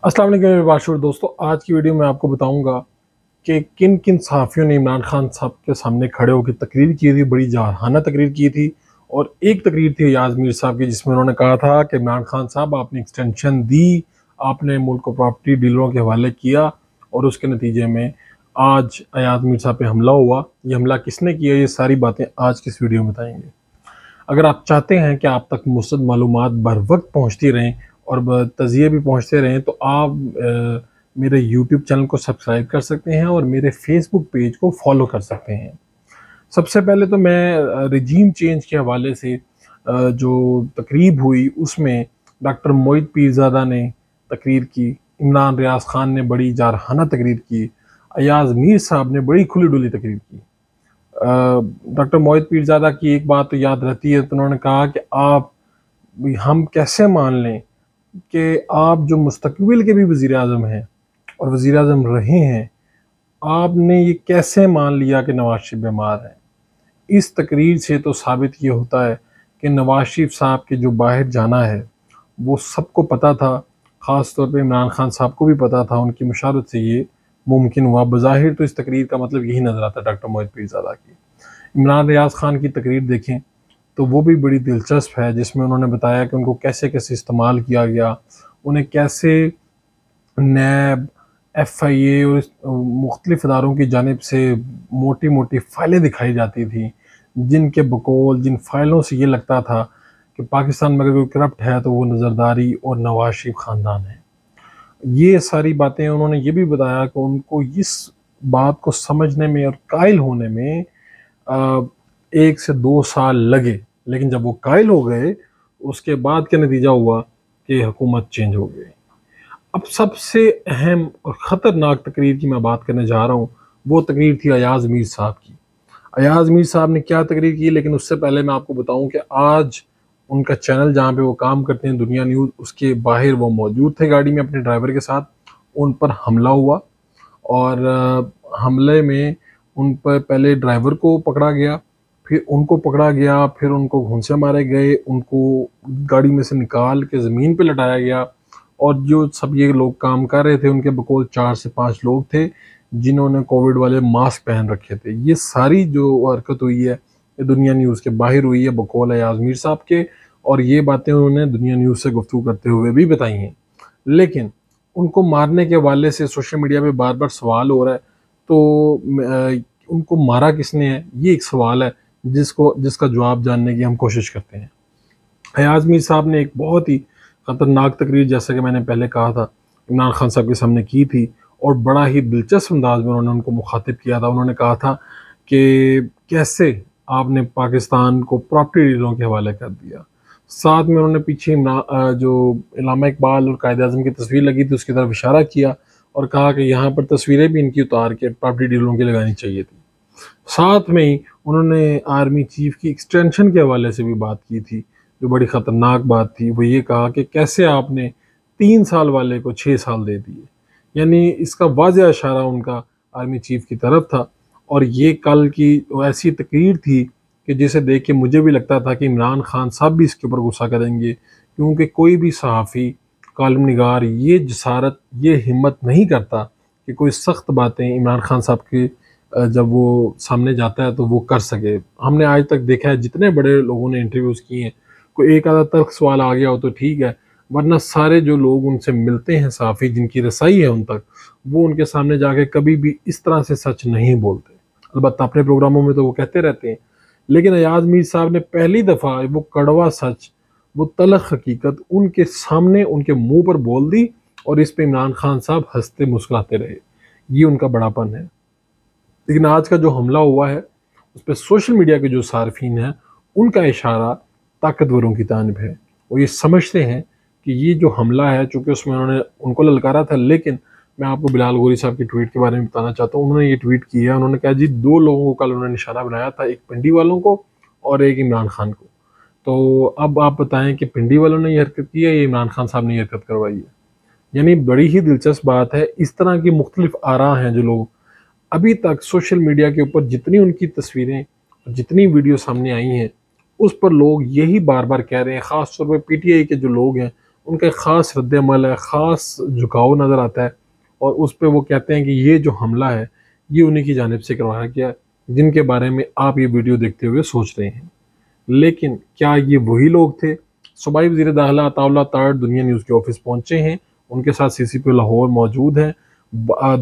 अस्सलाम वालेकुम मेरे बाशूर दोस्तों, आज की वीडियो में आपको बताऊंगा कि किन किन सहाफ़ियों ने इमरान खान साहब के सामने खड़े होकर तकरीर की थी। बड़ी जारहाना तकरीर की थी। और एक तकरीर थी अयाज मीर साहब की, जिसमें उन्होंने कहा था कि इमरान खान साहब आपने एक्सटेंशन दी, आपने मुल्क को प्रॉपर्टी डीलरों के हवाले किया और उसके नतीजे में आज अयाज मीर साहब पे हमला हुआ। ये हमला किसने किया, ये सारी बातें आज की इस वीडियो में बताएंगे। अगर आप चाहते हैं कि आप तक मुस्तद मालूमात बर वक्त पहुँचती रहें और तज़िये भी पहुँचते रहें, तो आप मेरे यूट्यूब चैनल को सब्सक्राइब कर सकते हैं और मेरे फेसबुक पेज को फॉलो कर सकते हैं। सबसे पहले तो मैं रिजीम चेंज के हवाले से जो तकरीब हुई उसमें डॉक्टर मोहित पीरज़ादा ने तकरीर की, इमरान रियाज खान ने बड़ी जारहाना तकरीर की, अयाज मीर साहब ने बड़ी खुली डुली तकरीर की। डॉक्टर मोहित पीरज़ादा की एक बात तो याद रहती है, तो उन्होंने कहा कि हम कैसे मान लें कि आप जो मुस्तकबिल के भी वज़ीर आज़म हैं और वज़ीर आज़म रहे हैं, आपने ये कैसे मान लिया कि नवाज शरीफ बीमार हैं। इस तकरीर से तो साबित ये होता है कि नवाज शरीफ साहब के जो बाहर जाना है वो सबको पता था, ख़ास तौर पे इमरान खान साहब को भी पता था। उनकी मुशारत से ये मुमकिन हुआ। बज़ाहिर तो इस तकरीर का मतलब यही नज़र आता है डॉक्टर मोहित पीरज़ादा की। इमरान रियाज खान की तकरीर देखें तो वो भी बड़ी दिलचस्प है, जिसमें उन्होंने बताया कि उनको कैसे कैसे इस्तेमाल किया गया, उन्हें कैसे नैब, FIA और मुख्तलिफ इदारों की जानिब से मोटी मोटी फ़ाइलें दिखाई जाती थी, जिन फ़ाइलों से ये लगता था कि पाकिस्तान में अगर कोई करप्ट है तो वो नज़रदारी और नवाज शरीफ ख़ानदान है। ये सारी बातें उन्होंने ये भी बताया कि उनको इस बात को समझने में और कायल होने में 1 से 2 साल लगे, लेकिन जब वो कायल हो गए उसके बाद क्या नतीजा हुआ कि हुकूमत चेंज हो गई। अब सबसे अहम और ख़तरनाक तकरीर की मैं बात करने जा रहा हूँ, वो तकरीर थी अयाज मीर साहब की। अयाज मीर साहब ने क्या तकरीर की, लेकिन उससे पहले मैं आपको बताऊं कि आज उनका चैनल जहाँ पे वो काम करते हैं, दुनिया न्यूज़, उसके बाहर वो मौजूद थे गाड़ी में अपने ड्राइवर के साथ। उन पर हमला हुआ और हमले में उन पर पहले ड्राइवर को पकड़ा गया, फिर उनको पकड़ा गया, फिर उनको घूंसे मारे गए, उनको गाड़ी में से निकाल के ज़मीन पे लटाया गया। और जो सब ये लोग काम कर रहे थे, उनके बकौल 4 से 5 लोग थे जिन्होंने कोविड वाले मास्क पहन रखे थे। ये सारी जो हरकत हुई है ये दुनिया न्यूज़ के बाहर हुई है बकौल अयाज मीर साहब के, और ये बातें उन्होंने दुनिया न्यूज़ से गुफ्तगू करते हुए भी बताई हैं। लेकिन उनको मारने के हवाले से सोशल मीडिया पे बार बार सवाल हो रहा है, तो उनको मारा किसने है, ये एक सवाल है जिसका जवाब जानने की हम कोशिश करते हैं। अयाज मीर साहब ने एक बहुत ही ख़तरनाक तकरीर, जैसा कि मैंने पहले कहा था, इमरान खान साहब के सामने की थी और बड़ा ही दिलचस्प अंदाज में उन्होंने उनको मुखातिब किया था। उन्होंने कहा था कि कैसे आपने पाकिस्तान को प्रॉपर्टी डीलरों के हवाले कर दिया। साथ में उन्होंने पीछे जो इल्लामा इकबाल और कायद आज़म की तस्वीर लगी थी उसकी तरफ इशारा किया और कहा कि यहाँ पर तस्वीरें भी इनकी उतार के प्रॉपर्टी डीलरों की लगानी चाहिए थी। साथ में ही उन्होंने आर्मी चीफ की एक्सटेंशन के हवाले से भी बात की थी, जो बड़ी ख़तरनाक बात थी। वो ये कहा कि कैसे आपने 3 साल वाले को 6 साल दे दिए, यानी इसका वाज़ेह इशारा उनका आर्मी चीफ की तरफ था। और ये कल की ऐसी तकरीर थी कि जिसे देख के मुझे भी लगता था कि इमरान खान साहब भी इसके ऊपर गुस्सा करेंगे, क्योंकि कोई भी सहाफ़ी, कॉलम निगार ये जसारत, ये हिम्मत नहीं करता कि कोई सख्त बातें इमरान खान साहब के जब वो सामने जाता है तो वो कर सके। हमने आज तक देखा है जितने बड़े लोगों ने इंटरव्यूज़ किए हैं, कोई एक आधा तल्ख सवाल आ गया हो तो ठीक है, वरना सारे जो लोग उनसे मिलते हैं, सहाफ़ी जिनकी रसाई है उन तक, वो उनके सामने जाके कभी भी इस तरह से सच नहीं बोलते। अलबत्ता अपने प्रोग्रामों में तो वो कहते रहते हैं, लेकिन अयाज मीर साहब ने पहली दफ़ा वो कड़वा सच, वो तलख हकीकत उनके सामने उनके मुंह पर बोल दी और इस पे इमरान खान साहब हंसते मुस्कुराते रहे। ये उनका बड़ापन है। लेकिन आज का जो हमला हुआ है उस पर सोशल मीडिया के जो सार्फिन हैं उनका इशारा ताकतवरों की जानिब है। वो ये समझते हैं कि ये जो हमला है, चूँकि उसमें उन्होंने उनको ललकारा था, लेकिन मैं आपको बिलाल गौरी साहब की ट्वीट के बारे में बताना चाहता हूँ। उन्होंने ये ट्वीट किया है, उन्होंने कहा जी 2 लोगों को कल उन्होंने निशाना बनाया था, एक पिंडी वालों को और एक इमरान खान को। तो अब आप बताएं कि पिंडी वालों ने ये हरकत की है या इमरान खान साहब ने ये हरकत करवाई है। यानी बड़ी ही दिलचस्प बात है। इस तरह की मुख्तलिफ आरा हैं जो लोग अभी तक सोशल मीडिया के ऊपर जितनी उनकी तस्वीरें, जितनी वीडियो सामने आई हैं, उस पर लोग यही बार बार कह रहे हैं, ख़ास तौर पर PTI के जो लोग हैं ان کا ایک خاص رد عمل ہے، خاص جھکاؤ نظر آتا ہے، اور اس پہ وہ کہتے ہیں کہ یہ جو حملہ ہے یہ انہی کی جانب سے کروایا گیا، جن کے بارے میں آپ یہ ویڈیو دیکھتے ہوئے سوچ رہے ہیں۔ لیکن کیا یہ وہی لوگ تھے؟ صوبائی وزیر داخلہ عطا اللہ تارڑ دنیا نیوز کے آفس پہنچے ہیں، ان کے ساتھ سی سی پی لاہور موجود ہیں،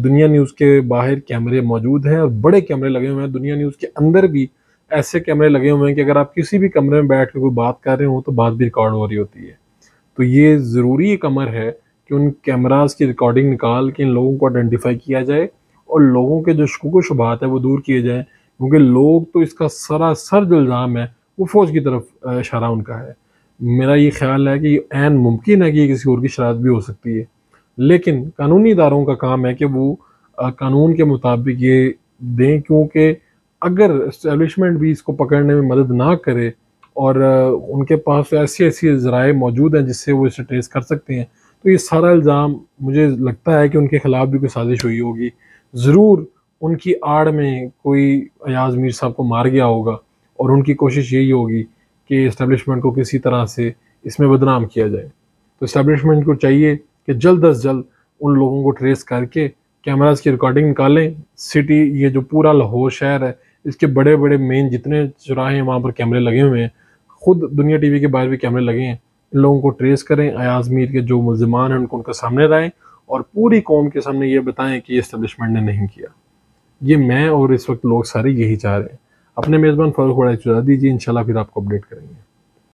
دنیا نیوز کے باہر کیمرے موجود ہیں، اور بڑے کیمرے لگے ہوئے ہیں، دنیا نیوز کے اندر بھی ایسے کیمرے لگے ہوئے ہیں کہ اگر آپ کسی بھی کمرے میں بیٹھ کے کوئی بات کر رہے ہوں تو بات بھی ریکارڈ ہو رہی ہوتی ہے۔ تو یہ ضروری ایک امر ہے کہ ان کیمراز کی ریکارڈنگ نکال کے ان لوگوں کو آئیڈینٹیفائی کیا جائے اور لوگوں کے جو شکوک و شبہات ہیں وہ دور کیے جائیں، کیونکہ لوگ تو اس کا سراسر جو الزام ہے وہ فوج کی طرف اشارہ ان کا ہے۔ میرا یہ خیال ہے کہ یہ عین ممکن ہے کہ یہ کسی اور کی شرارت بھی ہو سکتی ہے، لیکن قانونی اداروں کا کام ہے کہ وہ قانون کے مطابق یہ دیں، کیونکہ اگر اسٹیبلشمنٹ بھی اس کو پکڑنے میں مدد نہ کرے اور ان کے پاس ایسی ذرائع موجود ہیں جس سے وہ اسے ٹریس کر سکتے ہیں، تو یہ سارا الزام مجھے لگتا ہے کہ ان کے خلاف بھی کوئی سازش ہوئی ہوگی، ضرور ان کی آڑ میں کوئی ایاز میر صاحب کو مار گیا ہوگا، اور ان کی کوشش یہی ہوگی کہ اسٹیبلشمنٹ کو کسی طرح سے اس میں بدنام کیا جائے۔ تو اسٹیبلشمنٹ کو چاہیے کہ جلد از جلد ان لوگوں کو ٹریس کر کے کیمراز کی ریکارڈنگ نکالیں۔ سٹی، یہ جو پورا لاہور شہر ہے، اس کے بڑے بڑے مین جتنے چوراہے ہیں وہاں پر کیمرے لگے ہوئے ہیں، خود دنیا ٹی وی کے باہر بھی کیمرے لگے ہیں، ان لوگوں کو ٹریس کریں، ایاز میر کے جو ملزمان ہیں ان کا سامنے لائیں، اور پوری قوم کے سامنے یہ بتائیں کہ یہ اسٹیبلشمنٹ نے نہیں کیا۔ یہ میں اور اس وقت لوگ سارے یہی چاہ رہے ہیں۔ اپنے میزبان فاروق وڑائی چلا دیجیے، انشاءاللہ پھر آپ کو اپڈیٹ کریں گے۔